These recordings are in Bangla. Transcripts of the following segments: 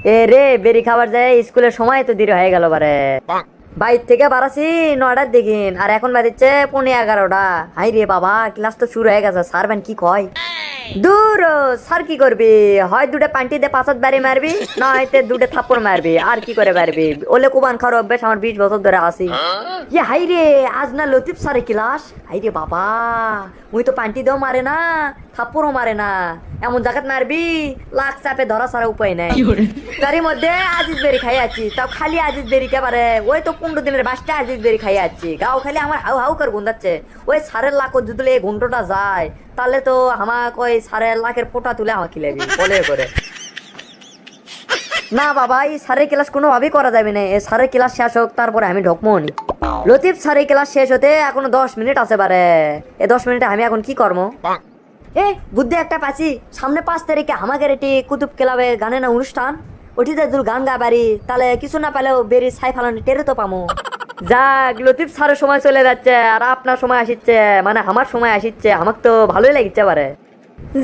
এ রে বেরি খাবার যায় স্কুলের সময় তো দেরি হয়ে গেল বারে। বাইর থেকে বাড়াছি 9টার দিকে আর এখন বাজছে 11:30। হাই রে বাবা, ক্লাস তো শুরু হয়ে গেছে। স্যার কি কয়? দূর স্যার কি করবি, হয় দুটো পান্টি দিয়ে পাঁচাত বাড়ি মারবি, না হয়তো দুটো থাপ্পড় মারবি। আর কি করে মারবি? ওলে কুবান খাওয়ার অভ্যাস আমার 20 বছর ধরে আসি। ইয়ে হাই রে, আজ না লতিফ স্যারের ক্লাস। হাই রে বাবা, মুই তো পান্টি দিয়েও মারে না, থাপ্পড়ও মারে না। এমন জায়গাত মারবি লাখ চাপে ধরা ছাড়া উপায় নাই। তারই মধ্যে আজিজ বেরি খাই আছি, তাও খালি আজিজ বেরি কে পারে। ওই তো 15 দিনের বাসটা আজিজ বেরি খাই আছি, গাও খালি আমার হাউ হাউ করে গুন্দাচ্ছে। ওই সারের লাখ যদি এই ঘন্টটা যায় তাহলে তো আমাকে ওই সারের লাখের ফোঁটা তুলে আমাকে খিলাবি বলে করে। না বাবা, এই সারের ক্লাস কোনোভাবেই করা যাবে না। এই সারের ক্লাস শেষ হোক তারপরে আমি ঢুকবো নি। লতিফ সারের ক্লাস শেষ হতে এখনো 10 মিনিট আছে বারে। এই 10 মিনিটে আমি এখন কি করবো? এ বুদ্ধি একটা পাচ্ছি, সামনে 5 তারিখে আমাদের এটি কুতুব ক্লাবে গানে না অনুষ্ঠান। ওটিতে যদি গান গা বাড়ি তাহলে কিছু না পেলেও বেরি ছাই ফালানো টেরে তো পামো। যাক, লতিফ স্যারের সময় চলে যাচ্ছে আর আপনার সময় আসিচ্ছে, মানে আমার সময় আসিচ্ছে। আমাকে তো ভালোই লাগছে পারে।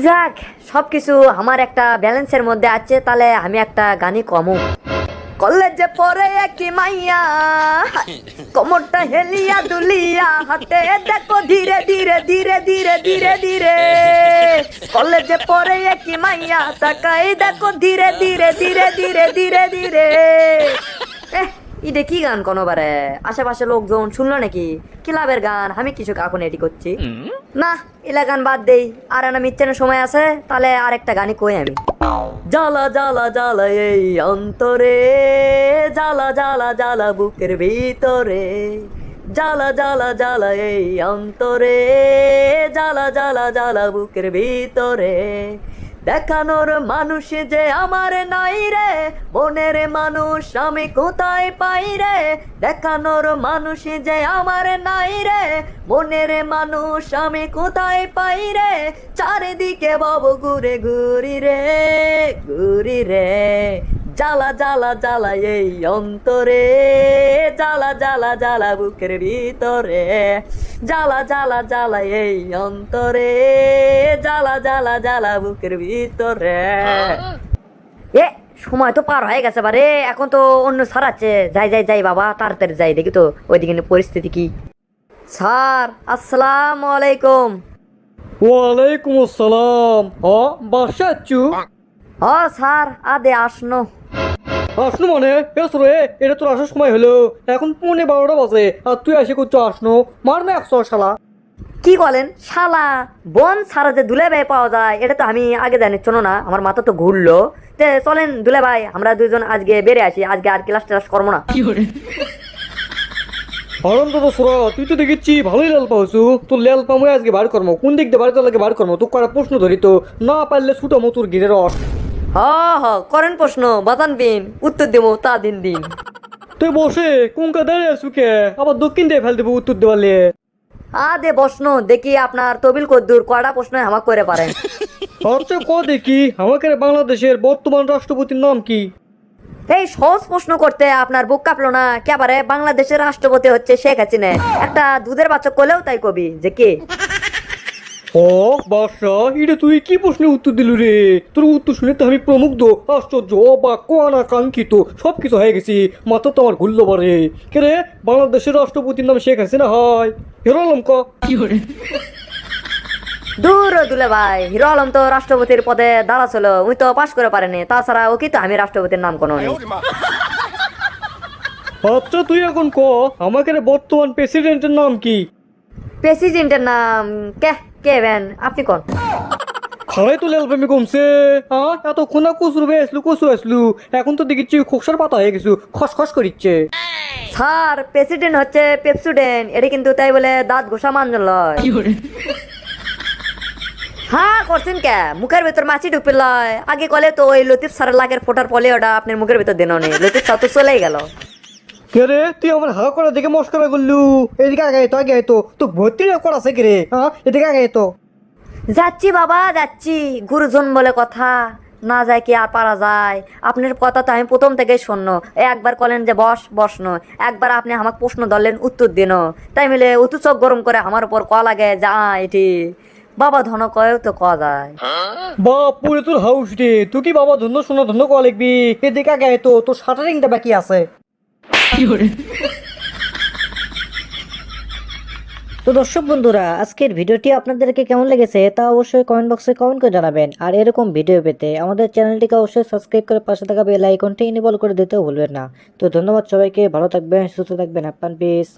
যাক, সবকিছু আমার একটা ব্যালেন্সের মধ্যে আছে। তাহলে আমি একটা গানই কমু। কলেজে পড়ে একই মাইয়া, কোমরটা হেলিয়া দুলিয়া, হাতে দেখো ধীরে ধীরে ধীরে ধীরে ধীরে ধীরে। কলেজে পড়ে একই মাইয়া, তাকাই দেখো ধীরে ধীরে ধীরে ধীরে ধীরে ধীরে। এটা কি গান কোনোবারে? আশেপাশে লোকজন শুনলো নাকি? ক্লাবের গান, আমি কিছু এখন এটি করছি না। এলা গান বাদ দেই, আর না মিচ্ছেনের সময় আছে। তাহলে আরেকটা গানই কই আমি। জ্বালা জ্বালা জ্বালা এই অন্তরে, জ্বালা জ্বালা জ্বালা বুকের ভিতরে, জ্বালা জ্বালা জ্বালা এই অন্তরে, জ্বালা জ্বালা জ্বালা বুকের ভিতরে। দেখানোর মানুষ যে আমার নাই রে, মনের মানুষ আমি কোথায় পাই রে। দেখানোর মানুষ যে আমার নাই রে, মনের মানুষ আমি কোথায় পাই রে। চারিদিকে বব ঘুরে ঘুরি রে, ঘুরি রে। জ্বালা জ্বালা জ্বালা এই অন্তরে, জ্বালা জ্বালা জ্বালা বুকের ভিতরে, জ্বালা জ্বালা জ্বালা এই অন্তরে, জ্বালা জ্বালা জ্বালা বুকের ভিতরে। এ সময় তো পার হয়ে গেছে বারে, এখন তো অন্য স্যার আছে। যাই যাই যাই বাবা, তাড়াতাড়ি যাই, দেখি তো ওইদিকে পরিস্থিতি কি। স্যার আসসালামু আলাইকুম। ওয়ালাইকুম আসসালাম। বাসা আছু? স্যার আদে আসনো। আসনো মানে এসো রে, এটা তোর আসার সময় হলো। এখন 11:30 বাজে আর তুই এসে করছো আসনো? মারবে 100 শালা। কি বলেন শালা? বন সারা যে দুলে ভাই পাওয়া যায় এটা তো আমি আগে জানি, শোনো না আমার মাথা তো ঘুরলো। তে চলেন দুলে ভাই, আমরা দুইজন আজকে বেড়ে আসি। আজকে আর ক্লাস টেলাস করবো না। আনন্দ তো সুরা, তুই তো দেখেছি ভালোই লাল পাওছু। তোর লাল পামো আজকে বার করবো। কোন দিক দিয়ে বার করলে বার করবো? তোর করা প্রশ্ন ধরি তো, না পারলে ছুটো মতুর গিরে রস। হ হ করেন প্রশ্ন, বাতান দিন, উত্তর দেবো তা দিন দিন। তুই বসে কোনকা দাঁড়িয়ে আছু কে? আবার দক্ষিণ দিয়ে ফেল দেবো উত্তর দেওয়ালে। দে প্রশ্ন দেখি আপনার তবিল কদ্দুর কয়টা প্রশ্ন আমাকে করে পারেন। আচ্ছা ক দেখি, আমাকে বাংলাদেশের বর্তমান রাষ্ট্রপতির নাম কি? এই সহজ প্রশ্ন করতে আপনার বুক কাঁপলো না কেবারে? বাংলাদেশের রাষ্ট্রপতি হচ্ছে শেখ হাসিনা। একটা দুধের বাচ্চা করলেও তাই কবি যে কে। বাদশা, এটা তুই কি প্রশ্নের উত্তর দিলু রে? তোর উত্তর শুনে তো আমি প্রমুগ্ধ, আশ্চর্য, অবাক, অনাকাঙ্ক্ষিত সবকিছু হয়ে গেছি। মাথা তো আমার ঘুরলো বারে। কে রে, বাংলাদেশের রাষ্ট্রপতির নাম শেখ হাসিনা হয়? হিরো আলম ক? দূর দুলে ভাই, হিরো আলম তো রাষ্ট্রপতির পদে দাঁড়াছিল, উনি তো পাশ করে পারেনি। তাছাড়া ও কি তো আমি রাষ্ট্রপতির নাম কোনো নেই। আচ্ছা তুই এখন ক, আমাকে বর্তমান প্রেসিডেন্টের নাম কি? প্রেসিডেন্টের নাম কে কে বেন আপনি কোন? খালাই তো লেল প্রেমে কমছে। এত খোনা কচুর বে আসলু, কচু আসলু, এখন তো দেখেছি খোকসার পাতা হয়ে গেছু, খসখস করিচ্ছে। স্যার প্রেসিডেন্ট হচ্ছে পেপসুডেন্ট, এটা কিন্তু তাই বলে দাঁত ঘোষা মানজন লয়। হ্যাঁ করছেন কে? মুখের ভিতর মাছি ঢুকবে লয়। আগে কলে তো ওই লতিফ স্যারের লাগের ফোটার পলে ওটা আপনার মুখের ভিতর দেন নেই। লতিফ স্যার তো চলেই গেল। কে রে, তুই আমার হা করা দেখে মস্করা করলু? এদিকে আগে তো আগে তো তো ভর্তি করাছে কে রে? এদিকে আগে তো। যাচ্ছি বাবা যাচ্ছি, গুরুজন বলে কথা না যায় কি আর পারা যায়? আপনার কথা তো আমি প্রথম থেকেই শূন্য। একবার কলেন যে বস বসন, একবার আপনি আমাকে প্রশ্ন ধরলেন উত্তর দিন, তাই মিলে উতু চোখ গরম করে আমার উপর ক লাগে যা এটি বাবা ধন কয়েও তো কয়া যায়। বাপ পুরে তোর হাউস রে, তুই কি বাবা ধন্য সোনা ধন্য কয়া লিখবি? এদিকে আগে তো তোর শাটারিংটা বাকি আছে। তো দর্শক বন্ধুরা, আজকের ভিডিওটি আপনাদেরকে কেমন লেগেছে তা অবশ্যই কমেন্ট বক্সে কমেন্ট করে জানাবেন। আর এরকম ভিডিও পেতে আমাদের চ্যানেলটিকে অবশ্যই সাবস্ক্রাইব করে পাশে থাকা বেল আইকনটি ইনেবল করে দিতেও ভুলবেন না। তো ধন্যবাদ সবাইকে, ভালো থাকবেন, সুস্থ থাকবেন, হ্যাপি পিস।